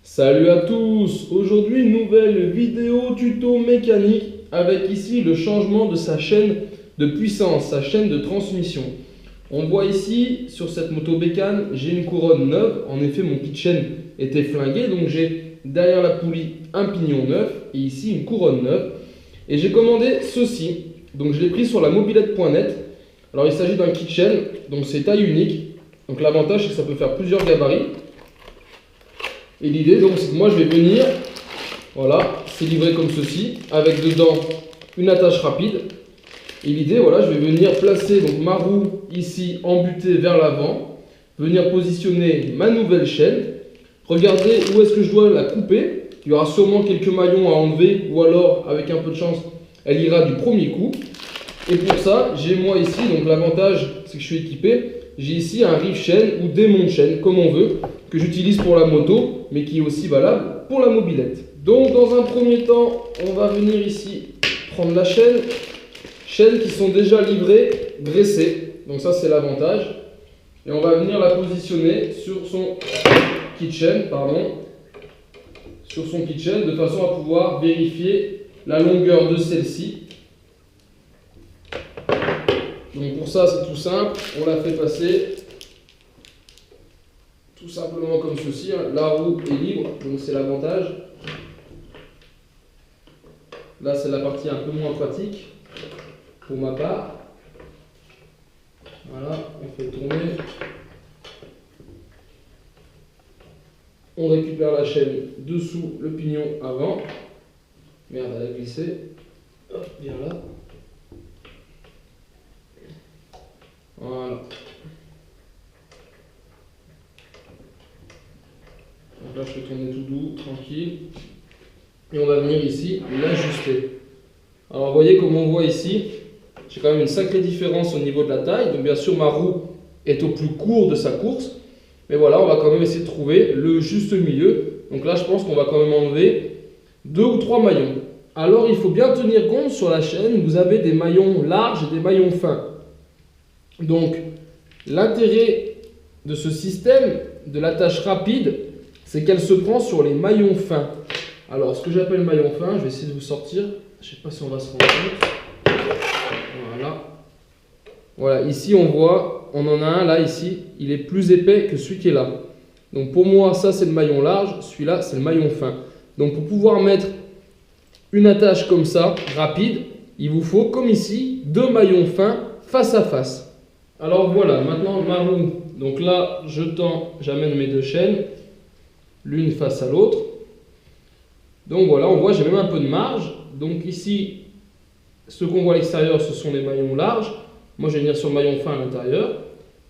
Salut à tous! Aujourd'hui, nouvelle vidéo tuto mécanique avec ici le changement de sa chaîne de puissance, sa chaîne de transmission. On voit ici sur cette moto bécane, j'ai une couronne neuve. En effet, mon kit chaîne était flingué, donc j'ai derrière la poulie un pignon neuf et ici une couronne neuve. Et j'ai commandé ceci, donc je l'ai pris sur la mobilette.net. Alors il s'agit d'un kit chaîne, donc c'est taille unique. Donc l'avantage c'est que ça peut faire plusieurs gabarits. Et l'idée donc c'est que moi je vais venir, voilà, c'est livré comme ceci, avec dedans une attache rapide. Et l'idée, voilà, je vais venir placer donc ma roue ici embutée vers l'avant, venir positionner ma nouvelle chaîne, regarder où est-ce que je dois la couper. Il y aura sûrement quelques maillons à enlever ou alors avec un peu de chance elle ira du premier coup. Et pour ça j'ai moi ici, donc l'avantage c'est que je suis équipé, j'ai ici un rive chaîne ou démonte chaîne comme on veut, que j'utilise pour la moto mais qui est aussi valable pour la mobilette. Donc dans un premier temps on va venir ici prendre la chaînes qui sont déjà livrées, graissées, donc ça c'est l'avantage, et on va venir la positionner sur son kit chaîne, de façon à pouvoir vérifier la longueur de celle-ci. Donc pour ça c'est tout simple, on la fait passer tout simplement comme ceci, la roue est libre, donc c'est l'avantage. Là c'est la partie un peu moins pratique pour ma part. Voilà, on fait tourner. On récupère la chaîne dessous le pignon avant. Merde, elle a glissé. Hop, viens là. Voilà. Donc là, je fais tourner tout doux, tranquille. Et on va venir ici l'ajuster. Alors, vous voyez comme on voit ici, j'ai quand même une sacrée différence au niveau de la taille. Donc, bien sûr, ma roue est au plus court de sa course. Mais voilà, on va quand même essayer de trouver le juste milieu. Donc là, je pense qu'on va quand même enlever 2 ou 3 maillons. Alors, il faut bien tenir compte sur la chaîne, vous avez des maillons larges et des maillons fins. Donc, l'intérêt de ce système, de l'attache rapide, c'est qu'elle se prend sur les maillons fins. Alors, ce que j'appelle maillon fin, je vais essayer de vous sortir. Je ne sais pas si on va se rendre compte. Voilà. Voilà, ici on voit, on en a un là, ici, il est plus épais que celui qui est là. Donc pour moi, ça c'est le maillon large, celui-là c'est le maillon fin. Donc pour pouvoir mettre une attache comme ça, rapide, il vous faut, comme ici, 2 maillons fins face à face. Alors voilà, maintenant ma roue, donc là je tends, j'amène mes 2 chaînes, l'une face à l'autre. Donc voilà, on voit, j'ai même un peu de marge. Donc ici, ce qu'on voit à l'extérieur, ce sont les maillons larges. Moi, je vais venir sur le maillon fin à l'intérieur.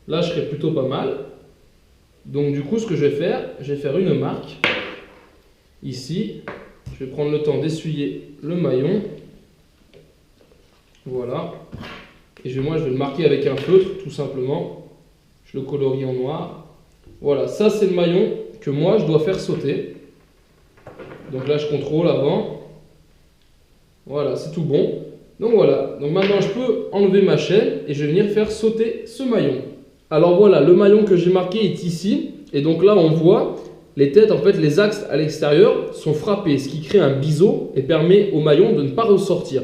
Là, je serai plutôt pas mal. Donc, du coup, ce que je vais faire une marque. Ici, je vais prendre le temps d'essuyer le maillon. Voilà. Et moi, je vais le marquer avec un feutre, tout simplement. Je le colorie en noir. Voilà, ça, c'est le maillon que moi, je dois faire sauter. Donc là, je contrôle avant. Voilà, c'est tout bon. Donc voilà, donc maintenant je peux enlever ma chaîne et je vais venir faire sauter ce maillon. Alors voilà, le maillon que j'ai marqué est ici. Et donc là on voit les têtes, en fait les axes à l'extérieur sont frappés, ce qui crée un biseau et permet au maillon de ne pas ressortir.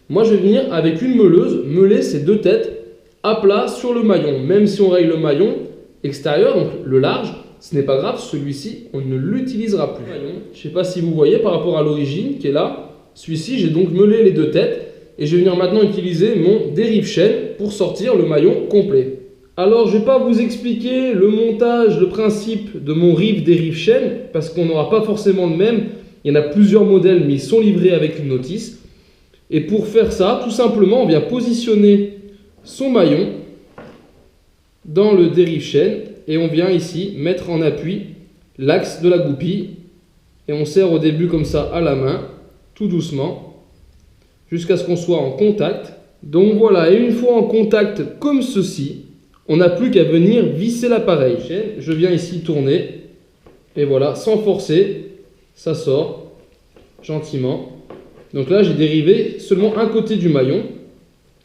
Moi je vais venir avec une meuleuse meuler ces 2 têtes à plat sur le maillon. Même si on règle le maillon extérieur, donc le large, ce n'est pas grave, celui-ci on ne l'utilisera plus. Je ne sais pas si vous voyez par rapport à l'origine qui est là. Celui-ci j'ai donc meulé les 2 têtes. Et je vais venir maintenant utiliser mon dérive-chaîne pour sortir le maillon complet. Alors, je ne vais pas vous expliquer le montage, le principe de mon rive dérive-chaîne, parce qu'on n'aura pas forcément le même. Il y en a plusieurs modèles, mais ils sont livrés avec une notice. Et pour faire ça, tout simplement, on vient positionner son maillon dans le dérive-chaîne. Et on vient ici mettre en appui l'axe de la goupille. Et on serre au début comme ça à la main, tout doucement, jusqu'à ce qu'on soit en contact. Donc voilà, et une fois en contact comme ceci, on n'a plus qu'à venir visser l'appareil. Je viens ici tourner, et voilà, sans forcer, ça sort gentiment. Donc là, j'ai dérivé seulement un côté du maillon.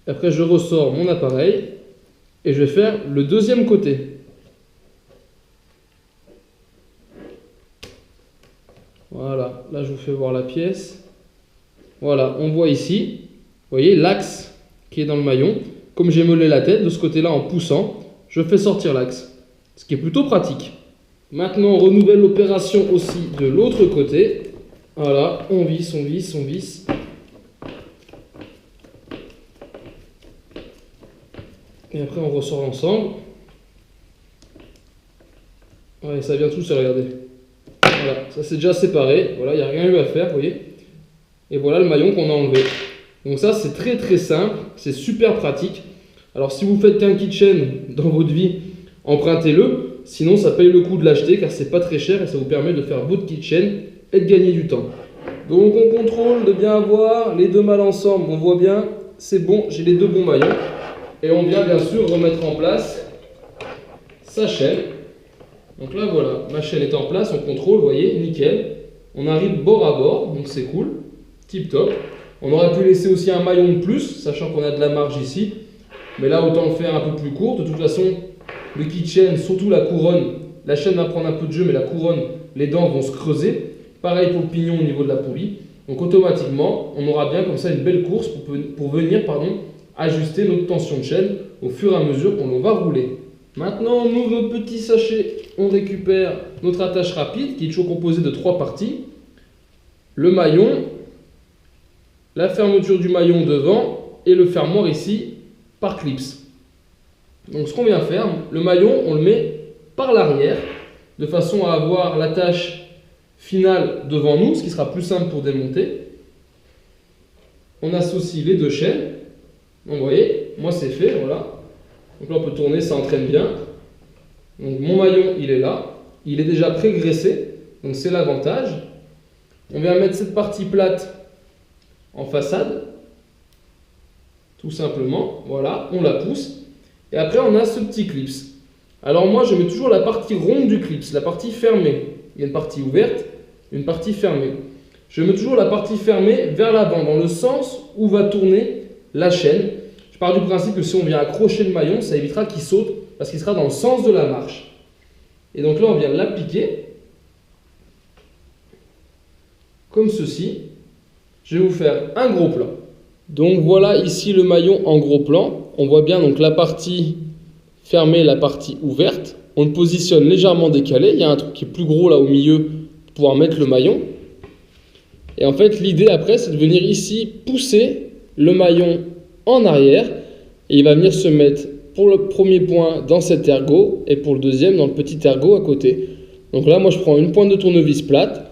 Après, je ressors mon appareil, et je vais faire le deuxième côté. Voilà, là je vous fais voir la pièce. Voilà, on voit ici, vous voyez l'axe qui est dans le maillon. Comme j'ai meulé la tête, de ce côté-là en poussant, je fais sortir l'axe. Ce qui est plutôt pratique. Maintenant, on renouvelle l'opération aussi de l'autre côté. Voilà, on visse, on visse, on visse. Et après, on ressort l'ensemble. Ouais, ça vient tout seul, regardez. Voilà, ça c'est déjà séparé. Voilà, il n'y a rien eu à faire, vous voyez. Et voilà le maillon qu'on a enlevé. Donc ça, c'est très très simple. C'est super pratique. Alors, si vous faites qu'un kitchen dans votre vie, empruntez-le. Sinon, ça paye le coup de l'acheter car c'est pas très cher et ça vous permet de faire votre kitchen et de gagner du temps. Donc, on contrôle de bien avoir les deux malles ensemble. On voit bien, c'est bon, j'ai les deux bons maillons. Et on vient bien sûr remettre en place sa chaîne. Donc là, voilà, ma chaîne est en place, on contrôle, vous voyez, nickel. On arrive bord à bord, donc c'est cool, tip top. On aurait pu laisser aussi un maillon de plus, sachant qu'on a de la marge ici. Mais là, autant le faire un peu plus court. De toute façon, le kitchen, surtout la couronne, la chaîne va prendre un peu de jeu, mais la couronne, les dents vont se creuser. Pareil pour le pignon au niveau de la poulie. Donc automatiquement, on aura bien comme ça une belle course pour venir ajuster notre tension de chaîne au fur et à mesure qu'on va rouler. Maintenant, on ouvre notre petit sachet, on récupère notre attache rapide qui est toujours composée de 3 parties. Le maillon, la fermeture du maillon devant et le fermoir ici par clips. Donc ce qu'on vient faire, le maillon, on le met par l'arrière de façon à avoir l'attache finale devant nous, ce qui sera plus simple pour démonter. On associe les deux chaînes. Donc vous voyez, moi c'est fait, voilà. Donc là on peut tourner, ça entraîne bien. Donc mon maillon il est là, il est déjà pré-graissé, donc c'est l'avantage. On vient mettre cette partie plate en façade, tout simplement, voilà, on la pousse. Et après on a ce petit clips. Alors moi je mets toujours la partie ronde du clips, la partie fermée. Il y a une partie ouverte, une partie fermée. Je mets toujours la partie fermée vers l'avant, dans le sens où va tourner la chaîne. Je pars du principe que si on vient accrocher le maillon, ça évitera qu'il saute parce qu'il sera dans le sens de la marche. Et donc là, on vient l'appliquer comme ceci. Je vais vous faire un gros plan. Donc voilà ici le maillon en gros plan. On voit bien donc la partie fermée, la partie ouverte. On le positionne légèrement décalé. Il y a un truc qui est plus gros là au milieu pour pouvoir mettre le maillon. Et en fait, l'idée après, c'est de venir ici pousser le maillon en arrière et il va venir se mettre pour le premier point dans cet ergot et pour le deuxième dans le petit ergot à côté. Donc là, moi, je prends une pointe de tournevis plate,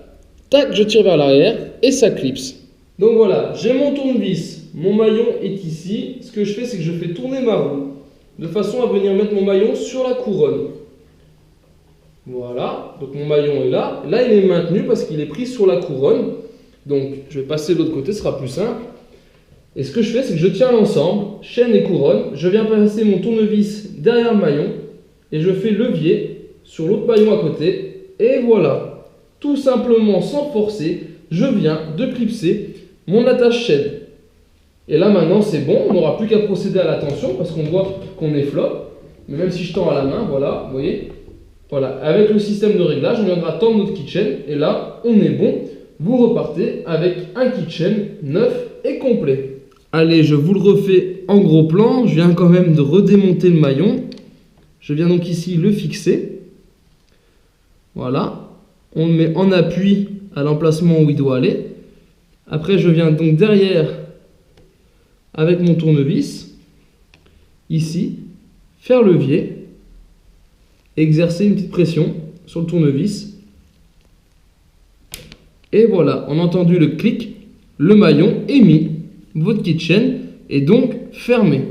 tac, je tire vers l'arrière et ça clipse. Donc voilà, j'ai mon tournevis, mon maillon est ici. Ce que je fais, c'est que je fais tourner ma roue de façon à venir mettre mon maillon sur la couronne. Voilà, donc mon maillon est là. Là, il est maintenu parce qu'il est pris sur la couronne. Donc, je vais passer de l'autre côté, ce sera plus simple. Et ce que je fais, c'est que je tiens l'ensemble, chaîne et couronne. Je viens passer mon tournevis derrière le maillon et je fais levier sur l'autre maillon à côté. Et voilà, tout simplement sans forcer, je viens de clipser mon attache chaîne. Et là maintenant, c'est bon, on n'aura plus qu'à procéder à la tension parce qu'on voit qu'on est flop. Mais même si je tends à la main, voilà, vous voyez. Voilà, avec le système de réglage, on viendra tendre notre kitchen et là, on est bon. Vous repartez avec un kitchen neuf et complet. Allez, je vous le refais en gros plan. Je viens quand même de redémonter le maillon. Je viens donc ici le fixer. Voilà. On le met en appui à l'emplacement où il doit aller. Après, je viens donc derrière avec mon tournevis. Ici, faire levier. Exercer une petite pression sur le tournevis. Et voilà, on a entendu le clic, le maillon est mis, votre kitchen est donc fermé.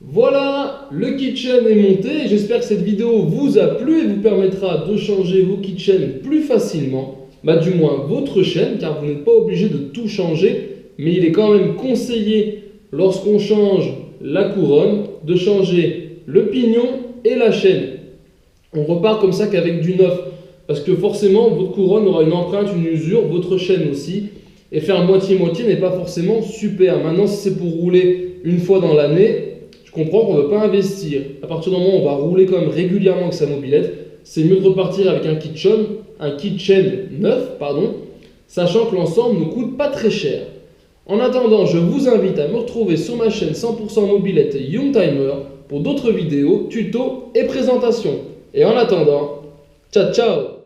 Voilà, le kitchen est monté. J'espère que cette vidéo vous a plu et vous permettra de changer vos kitchens plus facilement. Du moins votre chaîne, car vous n'êtes pas obligé de tout changer. Mais il est quand même conseillé, lorsqu'on change la couronne, de changer le pignon et la chaîne. On repart comme ça qu'avec du neuf. Parce que forcément, votre couronne aura une empreinte, une usure, votre chaîne aussi. Et faire moitié-moitié n'est pas forcément super. Maintenant, si c'est pour rouler une fois dans l'année, je comprends qu'on ne veut pas investir. À partir du moment où on va rouler quand même régulièrement avec sa mobilette, c'est mieux de repartir avec un kitchen neuf, sachant que l'ensemble ne coûte pas très cher. En attendant, je vous invite à me retrouver sur ma chaîne 100% mobilette Youngtimer pour d'autres vidéos, tutos et présentations. Et en attendant, ciao ciao!